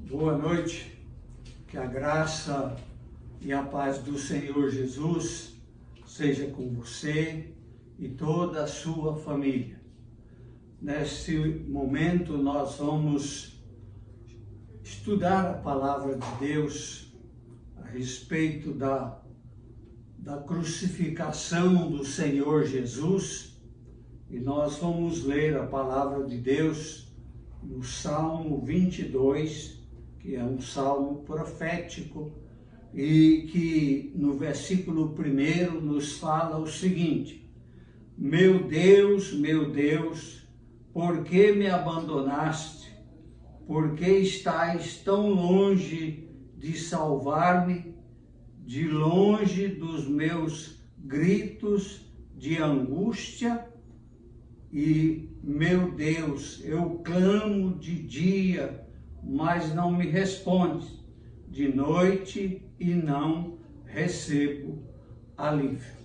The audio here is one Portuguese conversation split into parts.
Boa noite, que a graça e a paz do Senhor Jesus seja com você e toda a sua família. Neste momento nós vamos estudar a palavra de Deus a respeito da crucificação do Senhor Jesus, e nós vamos ler a palavra de Deus no Salmo 22, que é um salmo profético, e que no versículo 1 nos fala o seguinte: meu Deus, por que me abandonaste? Por que estás tão longe de salvar-me, de longe dos meus gritos de angústia? E, meu Deus, eu clamo de dia, mas não me respondes, de noite e não recebo alívio.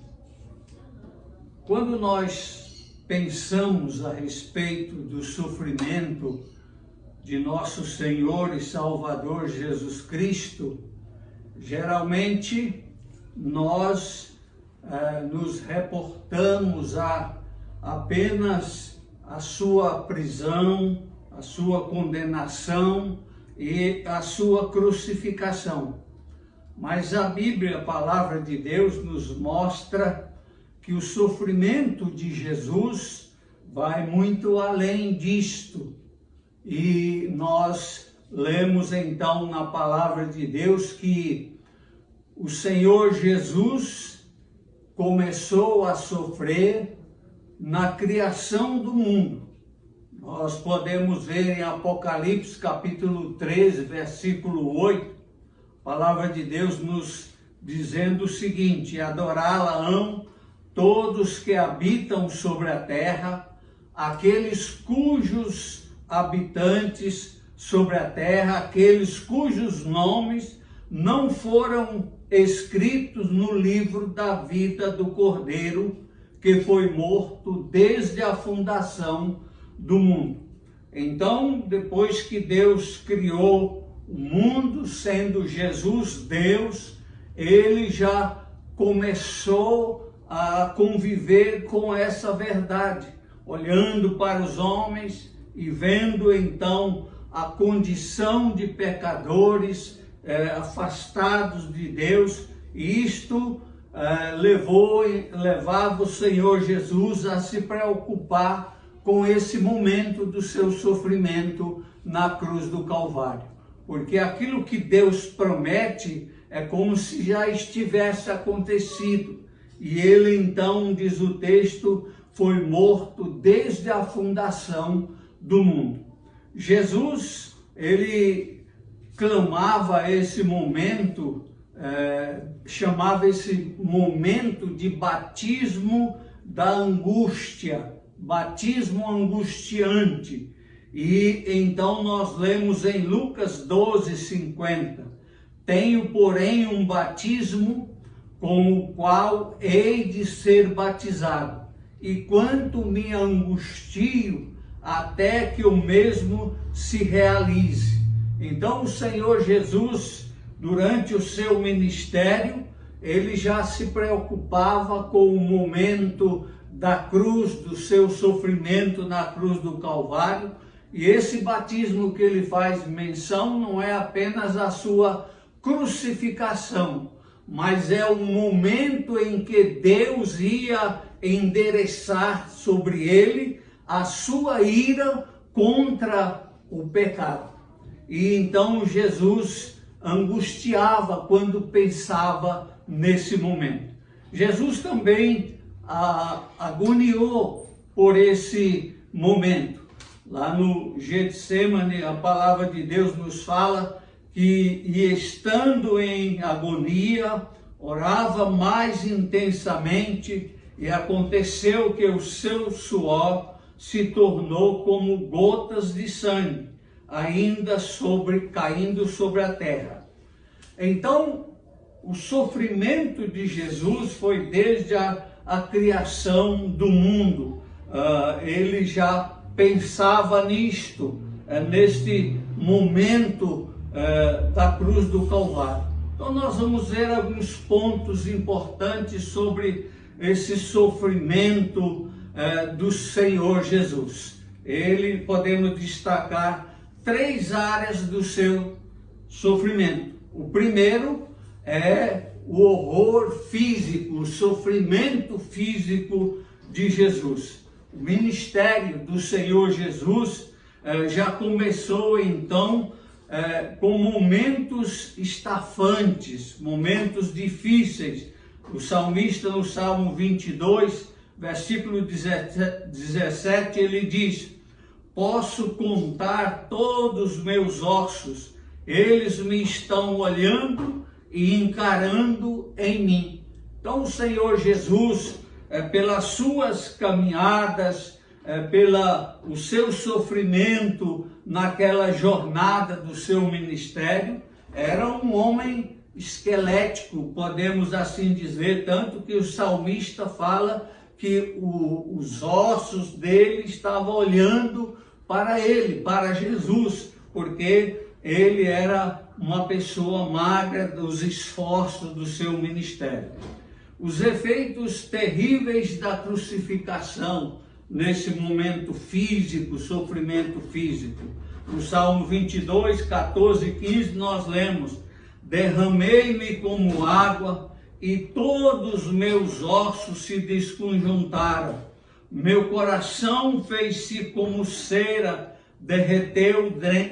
Quando nós pensamos a respeito do sofrimento de nosso Senhor e Salvador Jesus Cristo, geralmente nós nos reportamos apenas a sua prisão, a sua condenação e a sua crucificação. Mas a Bíblia, a palavra de Deus, nos mostra que o sofrimento de Jesus vai muito além disto. E nós lemos então na palavra de Deus que o Senhor Jesus começou a sofrer na criação do mundo. Nós podemos ver em Apocalipse capítulo 13, versículo 8, a palavra de Deus nos dizendo o seguinte: adorá-la-ão todos que habitam sobre a terra, aqueles cujos habitantes sobre a terra, aqueles cujos nomes não foram escritos no livro da vida do Cordeiro, que foi morto desde a fundação do mundo. Então, depois que Deus criou o mundo, sendo Jesus Deus, ele já começou a conviver com essa verdade, olhando para os homens e vendo então a condição de pecadores afastados de Deus, e isto levava o Senhor Jesus a se preocupar com esse momento do seu sofrimento na cruz do Calvário. Porque aquilo que Deus promete é como se já estivesse acontecido. E ele então, diz o texto, foi morto desde a fundação do mundo. Jesus, ele clamava esse momento, chamava esse momento de batismo da angústia, batismo angustiante. E então nós lemos em Lucas 12:50, tenho porém um batismo com o qual hei de ser batizado, e quanto me angustio até que o mesmo se realize. Então o Senhor Jesus, durante o seu ministério, ele já se preocupava com o momento da cruz, do seu sofrimento na cruz do Calvário. E esse batismo que ele faz menção não é apenas a sua crucificação, mas é o momento em que Deus ia endereçar sobre ele a sua ira contra o pecado. E então Jesus angustiava quando pensava nesse momento. Jesus também agoniou por esse momento. Lá no Getsemane, a palavra de Deus nos fala que, e estando em agonia, orava mais intensamente, e aconteceu que o seu suor se tornou como gotas de sangue, ainda caindo sobre a terra. Então, o sofrimento de Jesus foi desde a criação do mundo. Ele já pensava nisto, neste momento da cruz do Calvário. Então nós vamos ver alguns pontos importantes sobre esse sofrimento do Senhor Jesus. Podemos destacar 3 áreas do seu sofrimento. O primeiro é o horror físico, o sofrimento físico de Jesus. O ministério do Senhor Jesus já começou então com momentos estafantes, momentos difíceis. O salmista no Salmo 22, versículo 17, ele diz: posso contar todos os meus ossos, eles me estão olhando e encarando em mim. Então o Senhor Jesus, pelas suas caminhadas, pelo seu sofrimento naquela jornada do seu ministério, era um homem esquelético, podemos assim dizer, tanto que o salmista fala que os ossos dele estavam olhando para ele, para Jesus, porque ele era uma pessoa magra dos esforços do seu ministério. Os efeitos terríveis da crucificação, nesse momento físico, sofrimento físico. No Salmo 22, 14 e 15, nós lemos: derramei-me como água e todos os meus ossos se desconjuntaram. Meu coração fez-se como cera, derreteu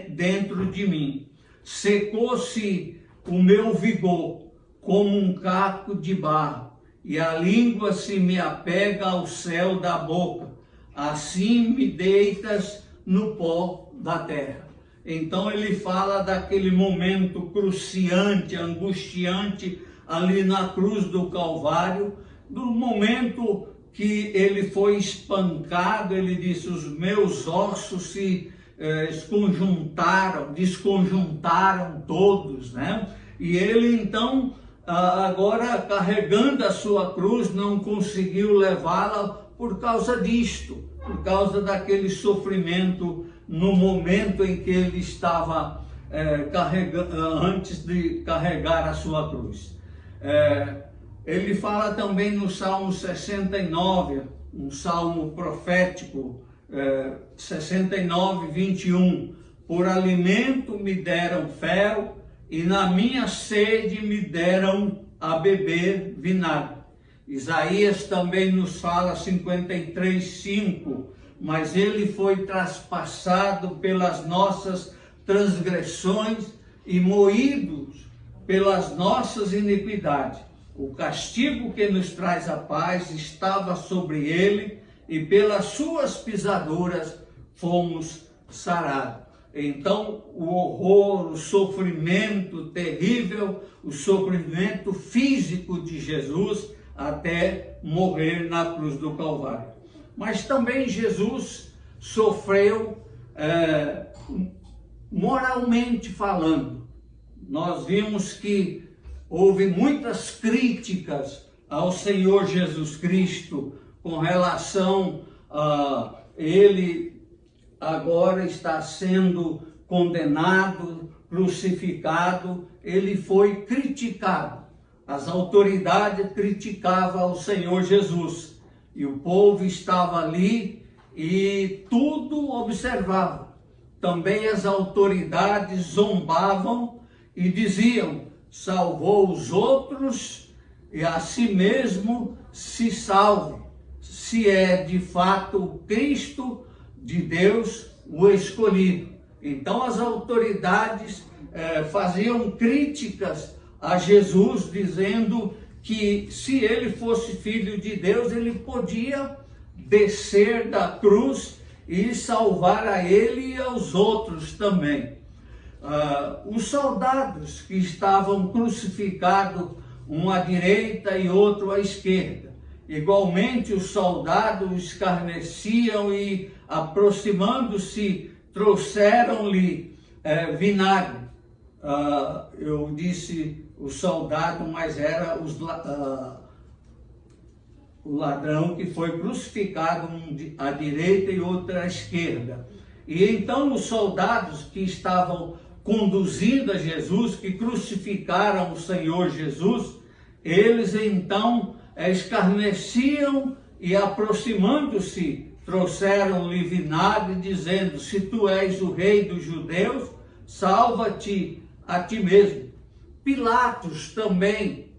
dentro de mim. Secou-se o meu vigor como um caco de barro, e a língua se me apega ao céu da boca. Assim me deitas no pó da terra. Então ele fala daquele momento cruciante, angustiante, ali na cruz do Calvário, do momento que ele foi espancado. Ele disse: os meus ossos se desconjuntaram todos, né? E ele então, agora carregando a sua cruz, não conseguiu levá-la por causa disto, por causa daquele sofrimento no momento em que ele estava antes de carregar a sua cruz. Ele fala também no Salmo 69, um salmo profético, 69, 21, por alimento me deram fel, e na minha sede me deram a beber vinagre. Isaías também nos fala, 53, 5, mas ele foi traspassado pelas nossas transgressões e moído pelas nossas iniquidades. O castigo que nos traz a paz estava sobre ele, e pelas suas pisaduras fomos sarados. Então, o horror, o sofrimento terrível, o sofrimento físico de Jesus até morrer na cruz do Calvário. Mas também Jesus sofreu moralmente falando. Nós vimos que houve muitas críticas ao Senhor Jesus Cristo com relação a ele agora está sendo condenado, crucificado. Ele foi criticado. As autoridades criticavam o Senhor Jesus. E o povo estava ali e tudo observava. Também as autoridades zombavam e diziam: salvou os outros e a si mesmo se salve, se é de fato o Cristo de Deus, o escolhido. Então as autoridades faziam críticas a Jesus, dizendo que se ele fosse filho de Deus, ele podia descer da cruz e salvar a ele e aos outros também. Os soldados que estavam crucificados, um à direita e outro à esquerda, igualmente os soldados escarneciam e, aproximando-se, trouxeram-lhe vinagre. Eu disse o soldado, mas era o ladrão que foi crucificado, um à direita e outro à esquerda. E então os soldados que estavam conduzindo a Jesus, que crucificaram o Senhor Jesus, eles então escarneciam e, aproximando-se, trouxeram-lhe vinagre, dizendo: se tu és o rei dos judeus, salva-te a ti mesmo. Pilatos também,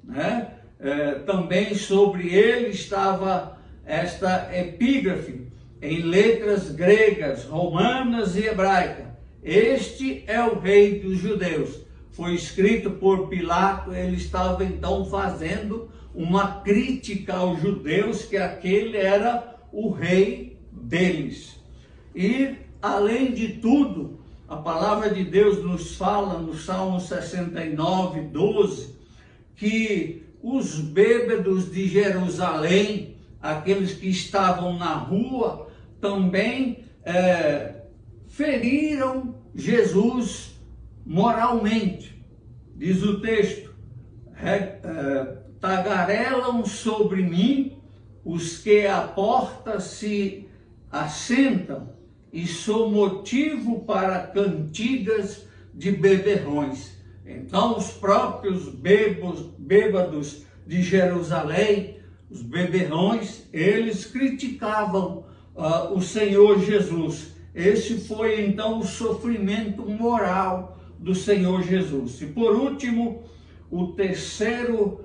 também sobre ele estava esta epígrafe em letras gregas, romanas e hebraicas: este é o rei dos judeus. Foi escrito por Pilato. Ele estava então fazendo uma crítica aos judeus, que aquele era o rei deles. E, além de tudo, a palavra de Deus nos fala no Salmo 69, 12, que os bêbados de Jerusalém, aqueles que estavam na rua, também feriram Jesus moralmente. Diz o texto: tagarelam sobre mim os que à porta se assentam, e sou motivo para cantigas de beberrões. Então os próprios bêbados de Jerusalém, os beberrões, eles criticavam o Senhor Jesus. Esse foi então o sofrimento moral do Senhor Jesus. E por último, o terceiro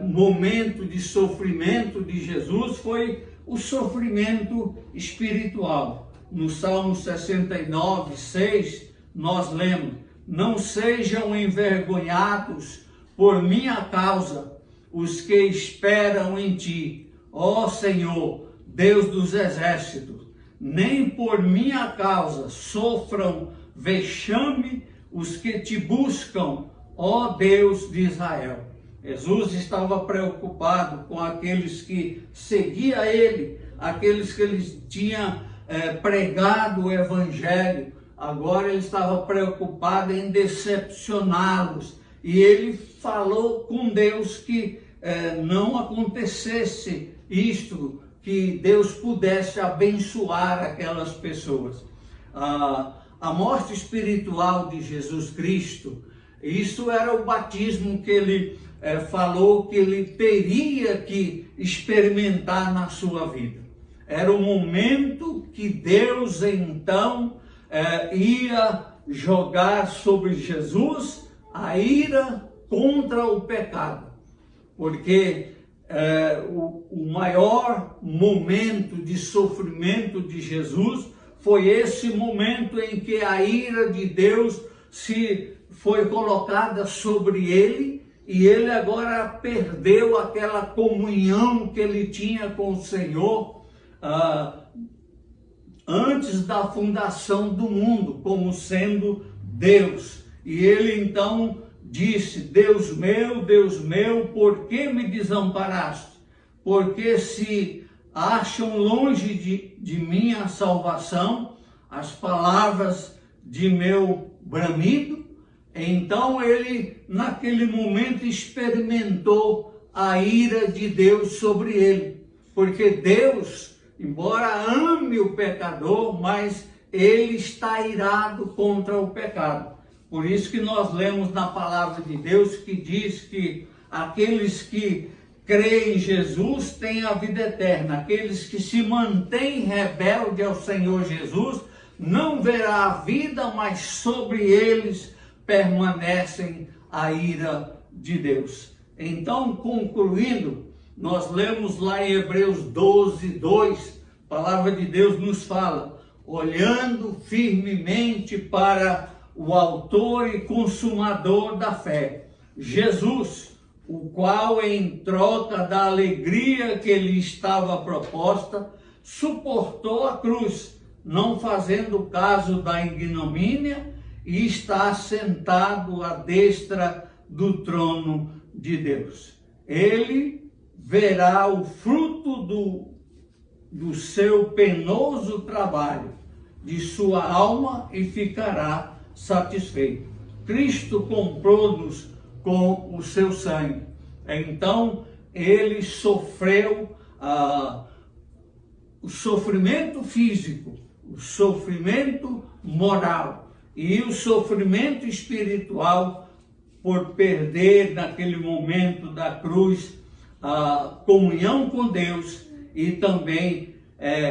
momento de sofrimento de Jesus foi o sofrimento espiritual. No Salmo 69, 6, nós lemos: não sejam envergonhados por minha causa os que esperam em ti, ó Senhor, Deus dos exércitos. Nem por minha causa sofram vexame os que te buscam, ó Deus de Israel. Jesus estava preocupado com aqueles que seguiam ele, aqueles que ele tinha pregado o evangelho. Agora ele estava preocupado em decepcioná-los. E ele falou com Deus que não acontecesse isto, que Deus pudesse abençoar aquelas pessoas. A morte espiritual de Jesus Cristo, isso era o batismo que ele falou que ele teria que experimentar na sua vida. Era o momento que Deus então ia jogar sobre Jesus a ira contra o pecado, porque o maior momento de sofrimento de Jesus foi esse momento em que a ira de Deus foi colocada sobre ele, e ele agora perdeu aquela comunhão que ele tinha com o Senhor antes da fundação do mundo, como sendo Deus. E ele então disse: Deus meu, por que me desamparaste? Porque se acham longe de mim a salvação, as palavras de meu bramido. Então ele, naquele momento, experimentou a ira de Deus sobre ele. Porque Deus, embora ame o pecador, mas ele está irado contra o pecado. Por isso que nós lemos na palavra de Deus que diz que aqueles que creem em Jesus têm a vida eterna. Aqueles que se mantêm rebeldes ao Senhor Jesus não verá a vida, mas sobre eles permanecem a ira de Deus. Então, concluindo, nós lemos lá em Hebreus 12, 2, a palavra de Deus nos fala: olhando firmemente para o autor e consumador da fé, Jesus, o qual, em troca da alegria que lhe estava proposta, suportou a cruz, não fazendo caso da ignomínia, e está sentado à destra do trono de Deus. Ele verá o fruto do seu penoso trabalho, de sua alma, e ficará satisfeito. Cristo comprou-nos com o seu sangue. Então ele sofreu o sofrimento físico, o sofrimento moral, e o sofrimento espiritual por perder naquele momento da cruz a comunhão com Deus e também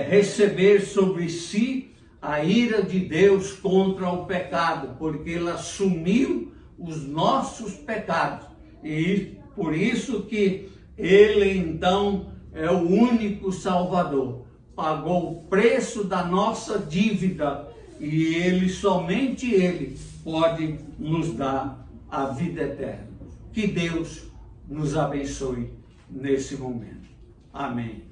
receber sobre si a ira de Deus contra o pecado, porque ele assumiu os nossos pecados. E por isso que ele então é o único Salvador. Pagou o preço da nossa dívida e ele, somente ele, pode nos dar a vida eterna. Que Deus nos abençoe nesse momento. Amém.